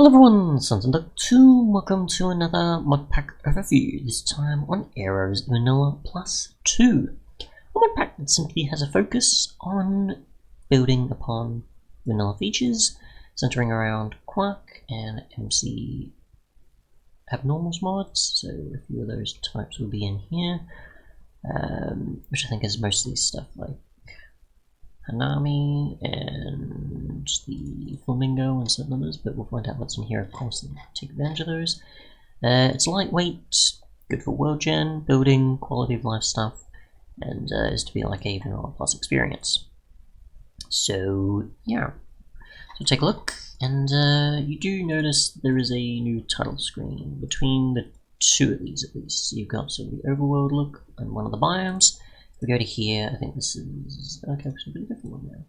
Hello everyone, Sons and Duck 2, welcome to another Modpack overview, this time on Aero's Vanilla Plus 2. A modpack that simply has a focus on building upon vanilla features, centering around Quark and MC Abnormals mods, so a few of those types will be in here, which I think is mostly stuff like Hanami and the Flamingo and certain others, but we'll find out what's in here, of course, and take advantage of those. It's lightweight, good for world gen, building, quality of life stuff, and is to be like a Vanilla Plus experience. So, yeah. So take a look, and you do notice there is a new title screen between the two of these at least. So you've got sort of the overworld look and one of the biomes. We go to here, I think this is okay, it's a pretty different one now.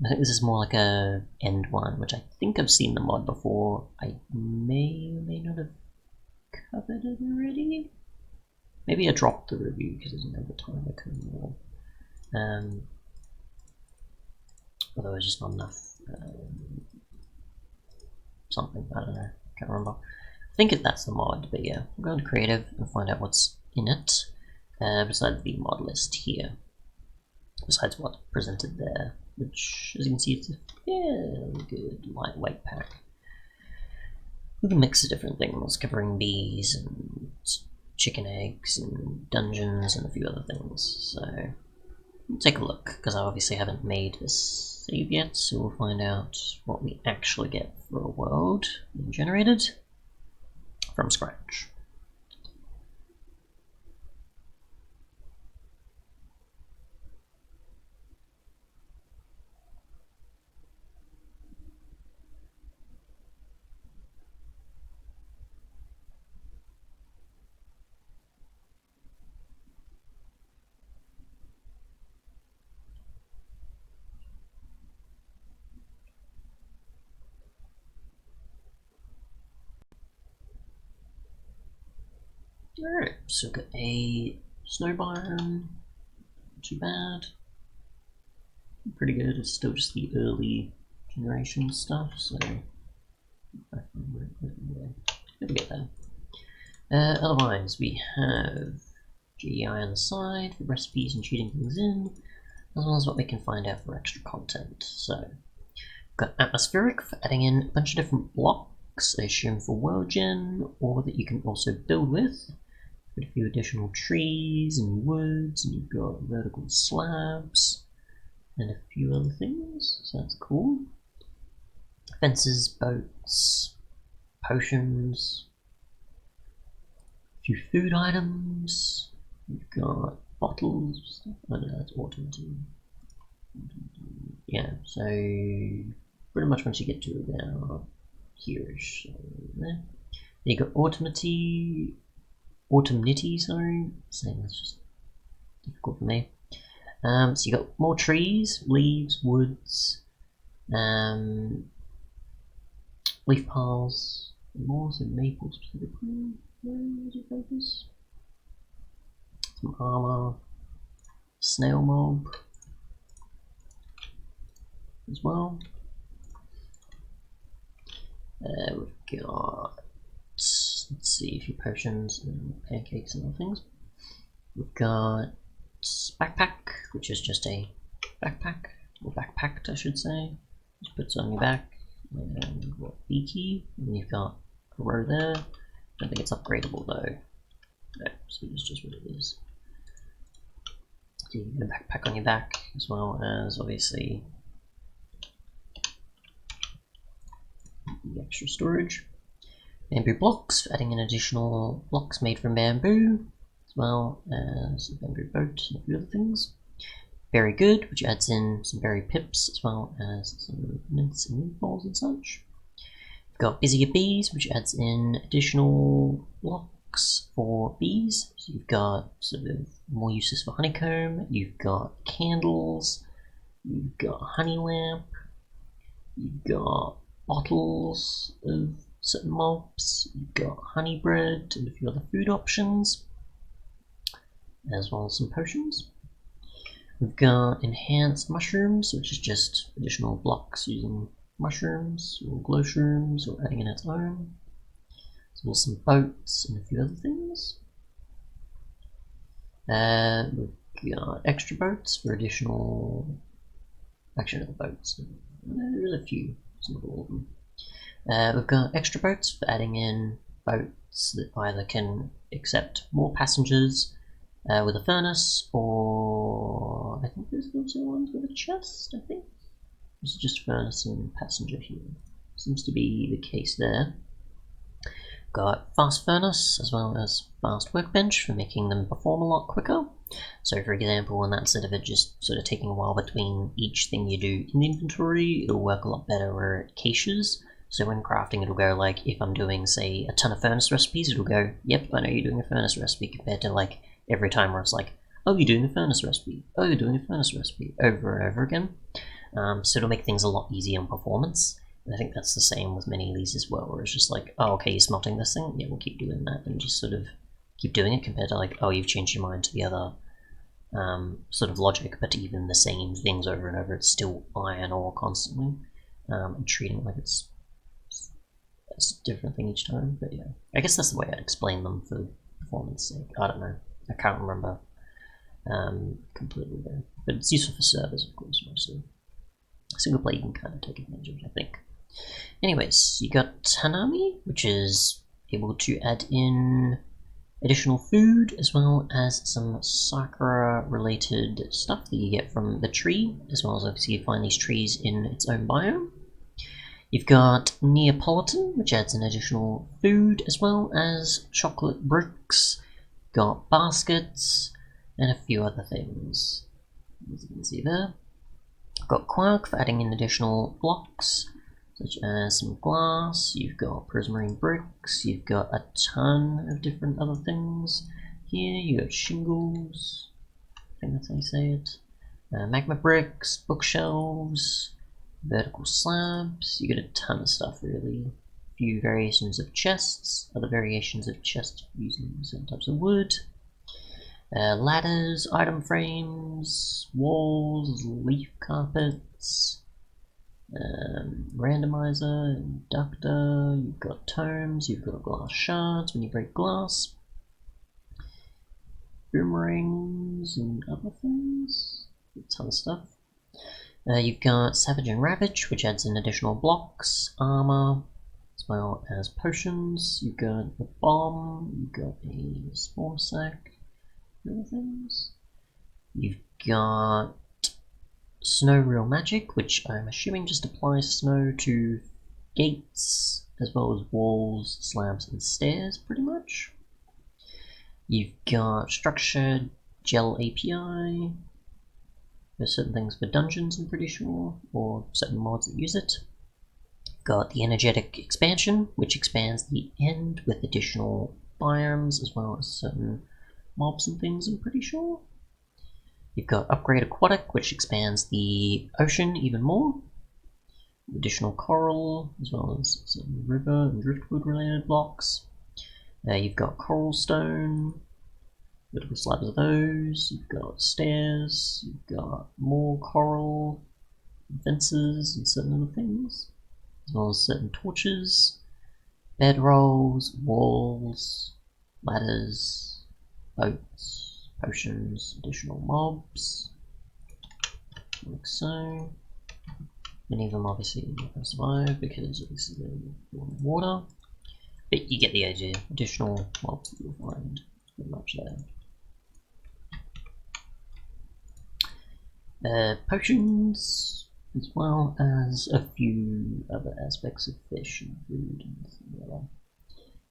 I think this is more like a end one, which I think I've seen the mod before. I may or may not have covered it already. Maybe I dropped the review because I didn't have the time to cover it all. Although it's just not enough. Something, I don't know, can't remember. I think that's the mod, but yeah, we'll go into creative and find out what's in it. Besides the mod list here, besides what's presented there, which, as you can see, it's a fairly good lightweight pack with a mix of different things, covering bees and chicken eggs and dungeons and a few other things. So we'll take a look, because I obviously haven't made this save yet, so we'll find out what we actually get for a world being generated from scratch. Alright, so we've got a snow biome, not too bad, pretty good. It's still just the early generation stuff, so it'll get there. Otherwise, we have GEI on the side for recipes and cheating things in, as well as what we can find out for extra content. So, we've got atmospheric for adding in a bunch of different blocks, I assume for world gen, or that you can also build with. A few additional trees and woods, and you've got vertical slabs and a few other things, so that's cool. Fences, boats, potions, a few food items, we've got bottles, oh no, that's automated. Yeah, so pretty much once you get to about here-ish, so there. You got autumnity, sorry, saying that's just difficult for me. So you got more trees, leaves, woods, leaf piles, more, so maple specifically. Where is it focus? Some armor, snail mob as well. We've got, let's see, a few potions and pancakes and other things. We've got backpack, which is just a backpack, or backpacked I should say. Just puts it on your back, and you've got B key, and you've got a row there. I don't think it's upgradable though. No, so it's just what it is. So you get a backpack on your back, as well as obviously the extra storage. Bamboo blocks, adding in additional blocks made from bamboo, as well as a bamboo boat and a few other things. Berry good, which adds in some berry pips, as well as some mints and meatballs and such. We've got busier bees, which adds in additional blocks for bees. So you've got sort of more uses for honeycomb, you've got candles, you've got honey lamp, you've got bottles of certain mobs, you've got honey bread and a few other food options, as well as some potions. We've got enhanced mushrooms, which is just additional blocks using mushrooms or glowshrooms, or adding in its own. So there's some boats and a few other things. We've got extra boats for additional. Actually, no boats. There's a few, it's not all of them. We've got extra boats for adding in boats that either can accept more passengers with a furnace, or I think there's also ones with a chest, I think. This is just furnace and passenger here. Seems to be the case there. Got fast furnace as well as fast workbench for making them perform a lot quicker. So for example, in that sort of it just sort of taking a while between each thing you do in the inventory, it'll work a lot better where it caches. So when crafting, it'll go like, if I'm doing, say, a ton of furnace recipes, it'll go, yep, I know you're doing a furnace recipe, compared to like every time where it's like, oh, you're doing a furnace recipe, oh, you're doing a furnace recipe, over and over again. So it'll make things a lot easier on performance. And I think that's the same with many of these as well, where it's just like, oh, okay, you're smelting this thing, yeah, we'll keep doing that, and just sort of keep doing it, compared to like, oh, you've changed your mind to the other sort of logic, but even the same things over and over, it's still iron ore constantly, and treating it like it's a different thing each time. But yeah, I guess that's the way I'd explain them for performance sake. I don't know, I can't remember completely there, but it's useful for servers, of course, mostly. Single player you can kind of take advantage of it, I think. Anyways, you got Hanami, which is able to add in additional food, as well as some Sakura related stuff that you get from the tree, as well as obviously you find these trees in its own biome. You've got Neapolitan, which adds an additional food, as well as chocolate bricks, got baskets, and a few other things, as you can see there. Got Quark for adding in additional blocks, such as some glass, you've got prismarine bricks, you've got a ton of different other things. Here you got shingles, I think that's how you say it, magma bricks, bookshelves, vertical slabs, you get a ton of stuff really. A few variations of chests, other variations of chests using certain types of wood. Ladders, item frames, walls, leaf carpets, randomizer, inductor, you've got tomes, you've got glass shards when you break glass, boomerangs and other things, a ton of stuff. You've got Savage and Ravage, which adds in additional blocks, armor, as well as potions. You've got the bomb, you've got a spawn sack, other things. You've got Snow Real Magic, which I'm assuming just applies snow to gates, as well as walls, slabs, and stairs, pretty much. You've got Structured Gel API. There's certain things for dungeons, I'm pretty sure, or certain mods that use it. Got the Energetic Expansion, which expands the end with additional biomes, as well as certain mobs and things, I'm pretty sure. You've got Upgrade Aquatic, which expands the ocean even more. Additional coral, as well as some river and driftwood related blocks. You've got Coral Stone, vertical slabs of those. You've got stairs, you've got more coral, fences, and certain other things, as well as certain torches, bedrolls, walls, ladders, boats, potions, additional mobs, like so. Many of them obviously don't survive because this is water, but you get the idea. Additional mobs that you'll find pretty much there. Potions, as well as a few other aspects of fish and food and whatever.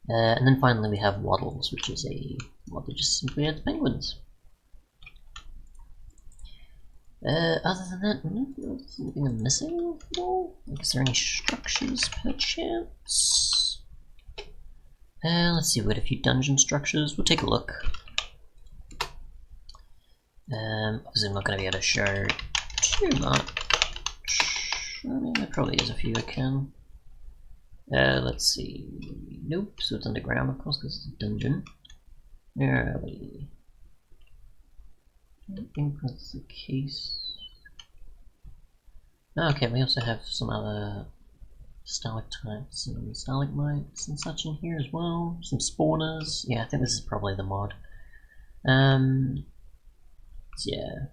And then finally we have Waddles, which is a mod that just simply adds penguins. Other than that, there's anything I'm missing? No? Like, is there any structures per chance? Let's see, we got a few dungeon structures. We'll take a look. Obviously I'm not going to be able to show too much. I mean, there probably is a few I can. Let's see. Nope, so it's underground, of course, because it's a dungeon. Where are we? I don't think that's the case. Okay, we also have some other stalactites and stalagmites and such in here as well. Some spawners. Yeah, I think this is probably the mod. Yeah,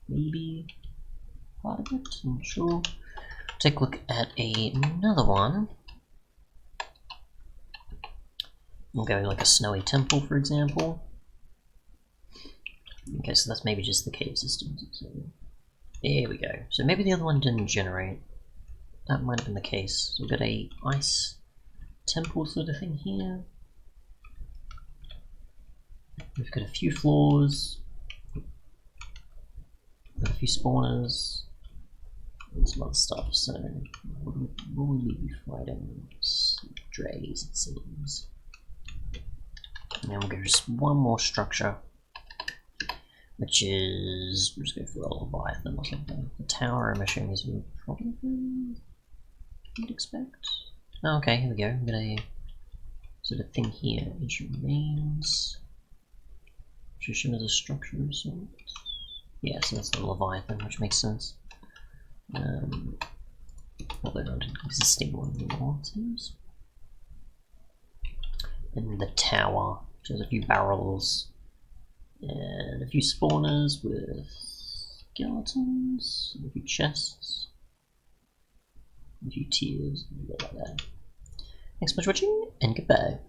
maybe part of it, I'm not sure. Take a look at another one. We'll go like a snowy temple, for example. Okay, so that's maybe just the cave systems. So, there we go. So maybe the other one didn't generate. That might have been the case. So we've got a ice temple sort of thing here. We've got a few floors. We've got a few spawners. And some other stuff. So what will we be fighting? Drays, it seems. And then we'll go just one more structure. Which is, we'll just go for a Leviathan or something. The tower, I'm assuming, is probably you'd expect. Oh, okay, here we go. We've got a sort of thing here, which remains. Position as a structure of sorts. Yeah, so that's the Leviathan, which makes sense. Although not an existing one anymore, it seems. And the tower, which has a few barrels. And a few spawners with skeletons, a few chests, a few tiers, and like that. Thanks so much for watching, and goodbye.